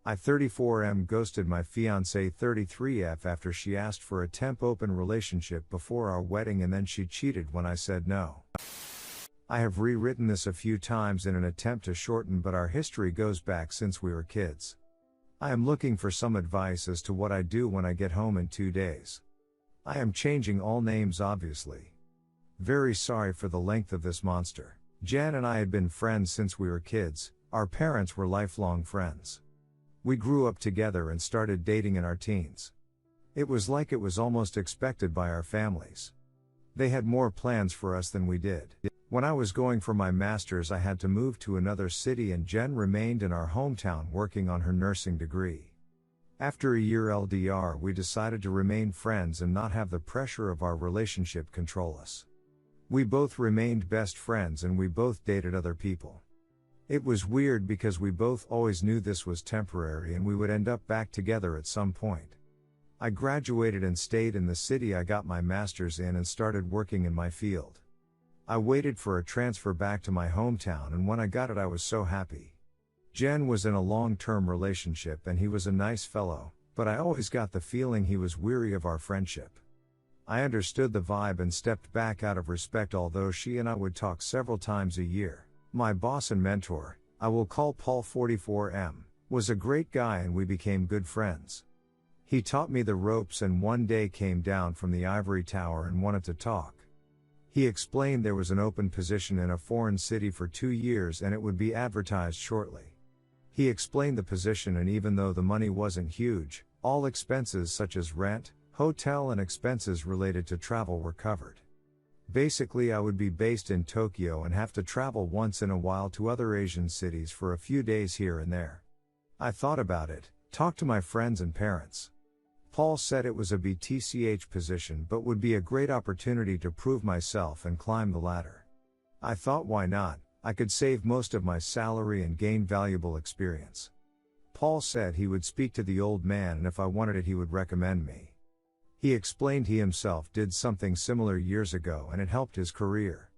I 34M ghosted my fiancée 33F after she asked for a temp open relationship before our wedding and then she cheated when I said no. I have rewritten this a few times in an attempt to shorten, but our history goes back since we were kids. I am looking for some advice as to what I do when I get home in 2 days. I am changing all names obviously. Very sorry for the length of this monster. Jen and I had been friends since we were kids, our parents were lifelong friends. We grew up together and started dating in our teens. It was like it was almost expected by our families. They had more plans for us than we did. When I was going for my master's I had to move to another city and Jen remained in our hometown working on her nursing degree. After a year LDR we decided to remain friends and not have the pressure of our relationship control us. We both remained best friends and we both dated other people. It was weird because we both always knew this was temporary and we would end up back together at some point. I graduated and stayed in the city I got my master's in and started working in my field. I waited for a transfer back to my hometown and when I got it I was so happy. Jen was in a long-term relationship and he was a nice fellow, but I always got the feeling he was weary of our friendship. I understood the vibe and stepped back out of respect, although she and I would talk several times a year. My boss and mentor, I will call Paul 44M, was a great guy and we became good friends. He taught me the ropes and one day came down from the ivory tower and wanted to talk. He explained there was an open position in a foreign city for 2 years and it would be advertised shortly. He explained the position and even though the money wasn't huge, all expenses such as rent, hotel and expenses related to travel were covered. Basically I would be based in Tokyo and have to travel once in a while to other Asian cities for a few days here and there. I thought about it, talked to my friends and parents. Paul said it was a BTCH position but would be a great opportunity to prove myself and climb the ladder. I thought why not, I could save most of my salary and gain valuable experience. Paul said he would speak to the old man and if I wanted it he would recommend me. He explained he himself did something similar years ago and it helped his career.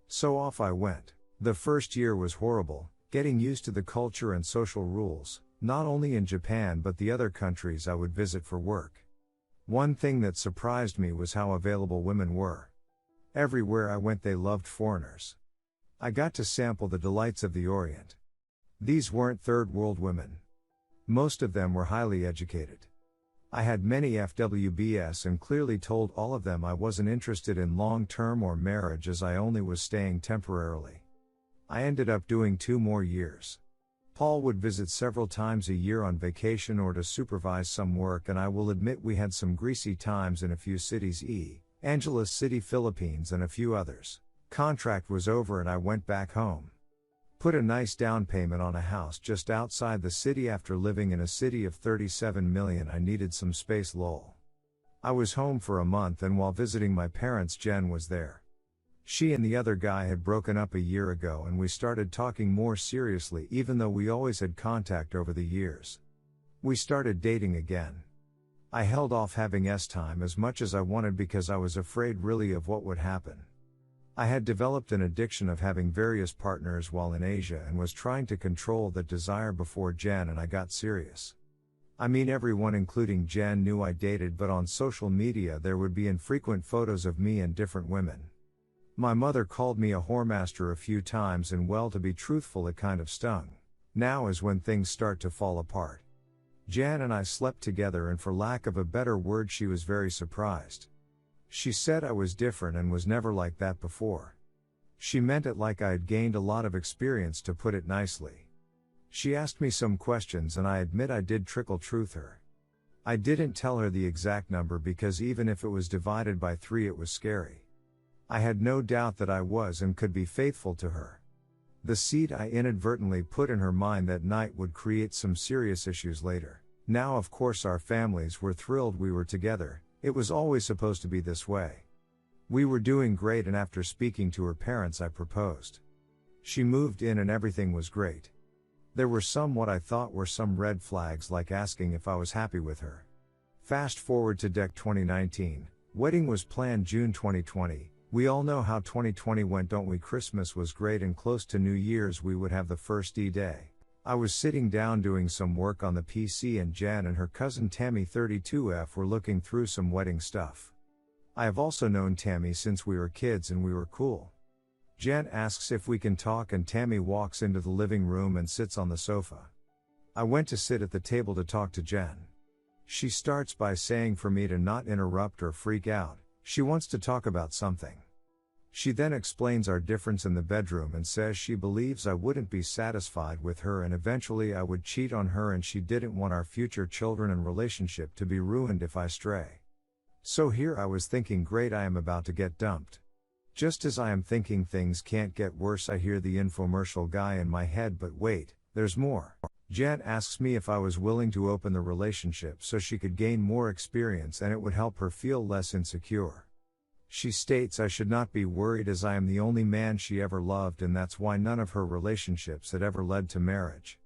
So off I went. The first year was horrible, getting used to the culture and social rules, not only in Japan but the other countries I would visit for work. One thing that surprised me was how available women were. Everywhere I went they loved foreigners. I got to sample the delights of the Orient. These weren't third world women. Most of them were highly educated. I had many FWBs and clearly told all of them I wasn't interested in long-term or marriage as I only was staying temporarily. I ended up doing 2 more years. Paul would visit several times a year on vacation or to supervise some work and I will admit we had some greasy times in a few cities Angeles City, Philippines and a few others. Contract was over and I went back home. Put a nice down payment on a house just outside the city after living in a city of 37 million. I needed some space lol. I was home for a month and while visiting my parents Jen was there. She and the other guy had broken up a year ago and we started talking more seriously even though we always had contact over the years. We started dating again. I held off having time as much as I wanted because I was afraid really of what would happen. I had developed an addiction of having various partners while in Asia and was trying to control that desire before Jen and I got serious. I mean everyone including Jen knew I dated, but on social media there would be infrequent photos of me and different women. My mother called me a whoremaster a few times and well, to be truthful, it kind of stung. Now is when things start to fall apart. Jan and I slept together and for lack of a better word she was very surprised. She said I was different and was never like that before. She meant it like I had gained a lot of experience, to put it nicely. She asked me some questions and I admit I did trickle truth her. I didn't tell her the exact number because even if it was divided by 3 it was scary. I had no doubt that I was and could be faithful to her. The seed I inadvertently put in her mind that night would create some serious issues later. Now of course our families were thrilled we were together. It was always supposed to be this way. We were doing great and after speaking to her parents I proposed. She moved in and everything was great. There were some what I thought were some red flags, like asking if I was happy with her. Fast forward to 2019, wedding was planned June 2020. We all know how 2020 went, don't we? Christmas was great and close to New Year's we would have the first D-Day. I was sitting down doing some work on the PC and Jen and her cousin Tammy 32F were looking through some wedding stuff. I have also known Tammy since we were kids and we were cool. Jen asks if we can talk and Tammy walks into the living room and sits on the sofa. I went to sit at the table to talk to Jen. She starts by saying for me to not interrupt or freak out, she wants to talk about something. She then explains our difference in the bedroom and says she believes I wouldn't be satisfied with her and eventually I would cheat on her and she didn't want our future children and relationship to be ruined if I stray. So here I was thinking, great, I am about to get dumped. Just as I am thinking things can't get worse, I hear the infomercial guy in my head, but wait, there's more. Jen asks me if I was willing to open the relationship so she could gain more experience and it would help her feel less insecure. She states I should not be worried as I am the only man she ever loved and that's why none of her relationships had ever led to marriage.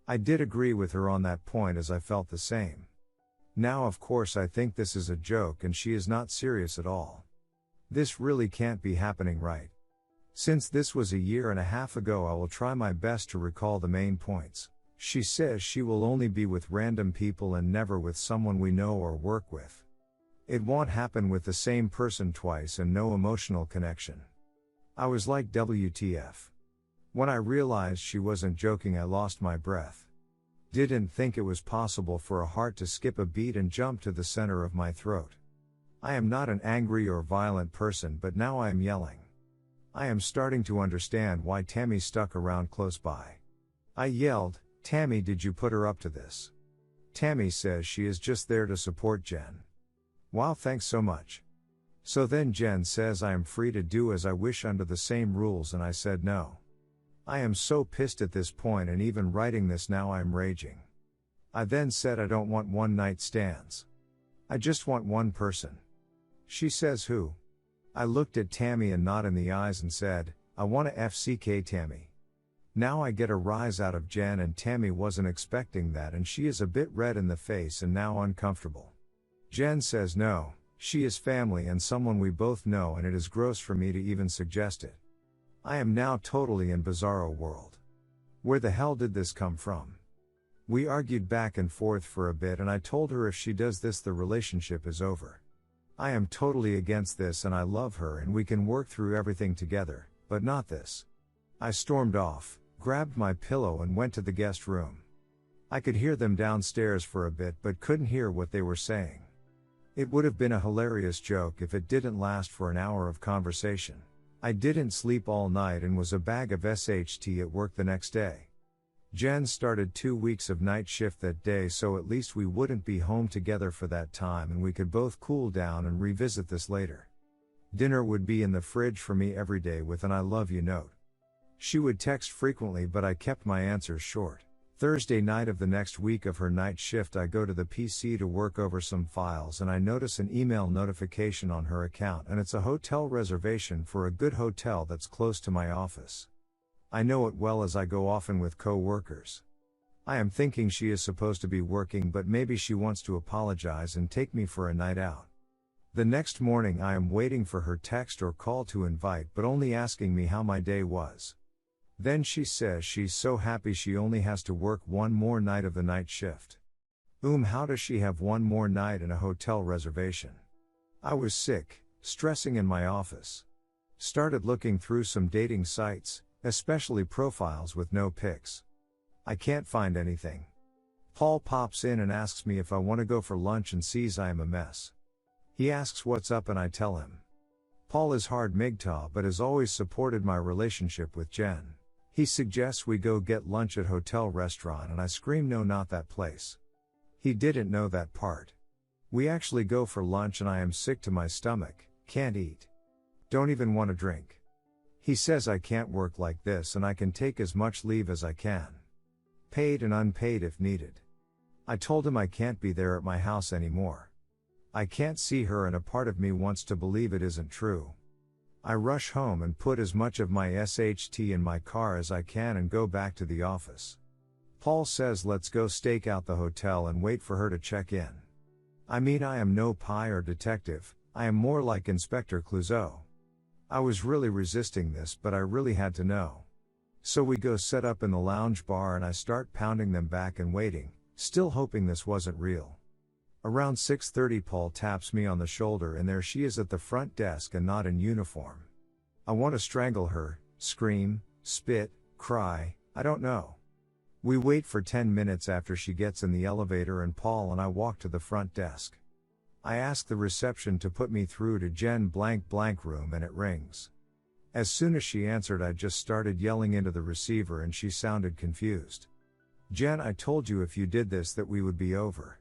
I did agree with her on that point as I felt the same. Now of course I think this is a joke and she is not serious at all. This really can't be happening, right? Since this was a year and a half ago, I will try my best to recall the main points. She says she will only be with random people and never with someone we know or work with. It won't happen with the same person twice and no emotional connection. I was like, WTF. When I realized she wasn't joking, I lost my breath. Didn't think it was possible for a heart to skip a beat and jump to the center of my throat. I am not an angry or violent person, but now I am yelling. I am starting to understand why Tammy stuck around close by. I yelled, Tammy, did you put her up to this? Tammy says she is just there to support Jen. Wow, thanks so much. So then Jen says I am free to do as I wish under the same rules and I said no. I am so pissed at this point and even writing this now I am raging. I then said I don't want one night stands. I just want one person. She says who? I looked at Tammy and nodded in the eyes and said, I want to FCK Tammy. Now I get a rise out of Jen and Tammy wasn't expecting that and she is a bit red in the face and now uncomfortable. Jen says no, she is family and someone we both know and it is gross for me to even suggest it. I am now totally in bizarro world. Where the hell did this come from? We argued back and forth for a bit and I told her if she does this the relationship is over. I am totally against this and I love her and we can work through everything together, but not this. I stormed off, grabbed my pillow and went to the guest room. I could hear them downstairs for a bit but couldn't hear what they were saying. It would have been a hilarious joke if it didn't last for an hour of conversation. I didn't sleep all night and was a bag of SHT at work the next day. Jen started 2 weeks of night shift that day so at least we wouldn't be home together for that time and we could both cool down and revisit this later. Dinner would be in the fridge for me every day with an I love you note. She would text frequently but I kept my answers short. Thursday night of the next week of her night shift I go to the PC to work over some files and I notice an email notification on her account and it's a hotel reservation for a good hotel that's close to my office. I know it well as I go often with co-workers. I am thinking she is supposed to be working but maybe she wants to apologize and take me for a night out. The next morning I am waiting for her text or call to invite but only asking me how my day was. Then she says she's so happy she only has to work one more night of the night shift. How does she have one more night and a hotel reservation? I was sick, stressing in my office. Started looking through some dating sites, especially profiles with no pics. I can't find anything. Paul pops in and asks me if I want to go for lunch and sees I am a mess. He asks what's up and I tell him. Paul is hard MGTOW but has always supported my relationship with Jen. He suggests we go get lunch at hotel restaurant and I scream no, not that place. He didn't know that part. We actually go for lunch and I am sick to my stomach, can't eat. Don't even want to drink. He says I can't work like this and I can take as much leave as I can. Paid and unpaid if needed. I told him I can't be there at my house anymore. I can't see her and a part of me wants to believe it isn't true. I rush home and put as much of my SHT in my car as I can and go back to the office. Paul says let's go stake out the hotel and wait for her to check in. I mean I am no spy or detective, I am more like Inspector Clouseau. I was really resisting this but I really had to know. So we go set up in the lounge bar and I start pounding them back and waiting, still hoping this wasn't real. Around 6:30 Paul taps me on the shoulder and there she is at the front desk and not in uniform. I want to strangle her, scream, spit, cry, I don't know. We wait for 10 minutes after she gets in the elevator and Paul and I walk to the front desk. I ask the reception to put me through to Jen blank blank room and it rings. As soon as she answered I just started yelling into the receiver and she sounded confused. Jen, I told you if you did this that we would be over.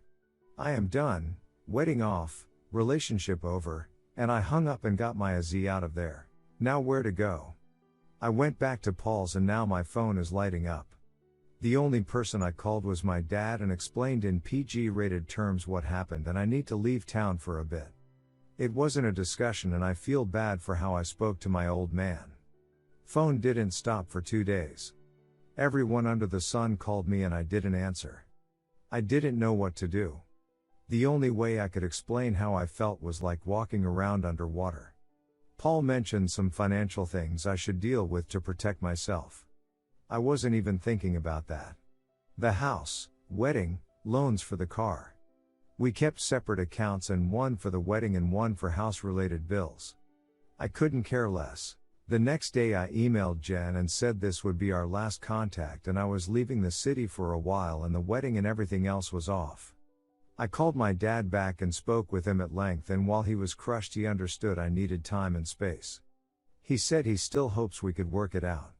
I am done, wedding off, relationship over, and I hung up and got my AZ out of there. Now where to go? I went back to Paul's and now my phone is lighting up. The only person I called was my dad and explained in PG-rated terms what happened and I need to leave town for a bit. It wasn't a discussion and I feel bad for how I spoke to my old man. Phone didn't stop for 2 days. Everyone under the sun called me and I didn't answer. I didn't know what to do. The only way I could explain how I felt was like walking around underwater. Paul mentioned some financial things I should deal with to protect myself. I wasn't even thinking about that. The house, wedding, loans for the car. We kept separate accounts and one for the wedding and one for house-related bills. I couldn't care less. The next day I emailed Jen and said this would be our last contact and I was leaving the city for a while and the wedding and everything else was off. I called my dad back and spoke with him at length and while he was crushed he understood I needed time and space. He said he still hopes we could work it out.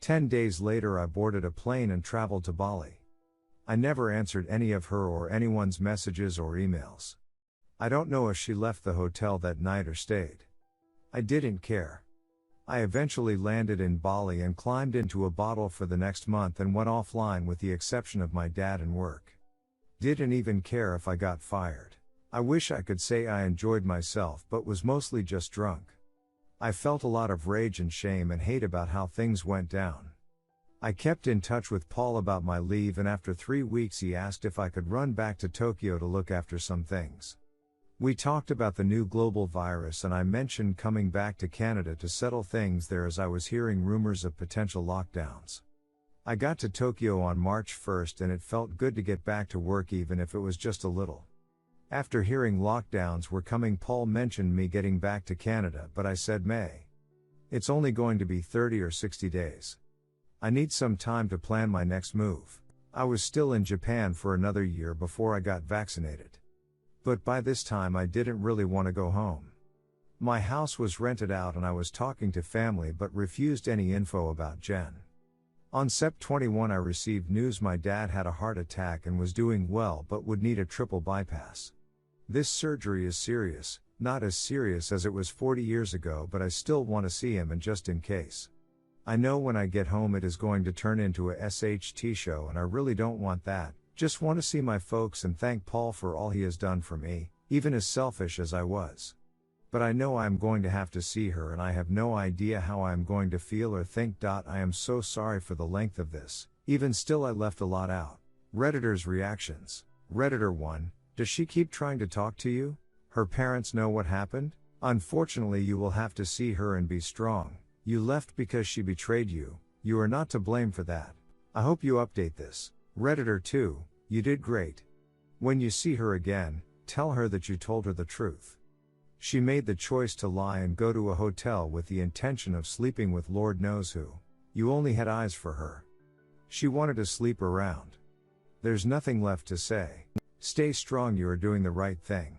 10 days later I boarded a plane and traveled to Bali. I never answered any of her or anyone's messages or emails. I don't know if she left the hotel that night or stayed. I didn't care. I eventually landed in Bali and climbed into a bottle for the next month and went offline with the exception of my dad and work. Didn't even care if I got fired. I wish I could say I enjoyed myself but was mostly just drunk. I felt a lot of rage and shame and hate about how things went down. I kept in touch with Paul about my leave and after 3 weeks he asked if I could run back to Tokyo to look after some things. We talked about the new global virus and I mentioned coming back to Canada to settle things there as I was hearing rumors of potential lockdowns. I got to Tokyo on March 1st and it felt good to get back to work even if it was just a little. After hearing lockdowns were coming, Paul mentioned me getting back to Canada, but I said May. It's only going to be 30 or 60 days. I need some time to plan my next move. I was still in Japan for another year before I got vaccinated. But by this time I didn't really want to go home. My house was rented out and I was talking to family but refused any info about Jen. On Sept 21 I received news my dad had a heart attack and was doing well but would need a triple bypass. This surgery is serious, not as serious as it was 40 years ago but I still want to see him and just in case. I know when I get home it is going to turn into a SHT show and I really don't want that, just want to see my folks and thank Paul for all he has done for me, even as selfish as I was. But I know I am going to have to see her and I have no idea how I am going to feel or think. I am so sorry for the length of this, even still I left a lot out. Redditors' reactions. Redditor 1, does she keep trying to talk to you? Her parents know what happened? Unfortunately you will have to see her and be strong. You left because she betrayed you, you are not to blame for that. I hope you update this. Redditor 2, you did great. When you see her again, tell her that you told her the truth. She made the choice to lie and go to a hotel with the intention of sleeping with Lord knows who. You only had eyes for her. She wanted to sleep around. There's nothing left to say. Stay strong, you are doing the right thing.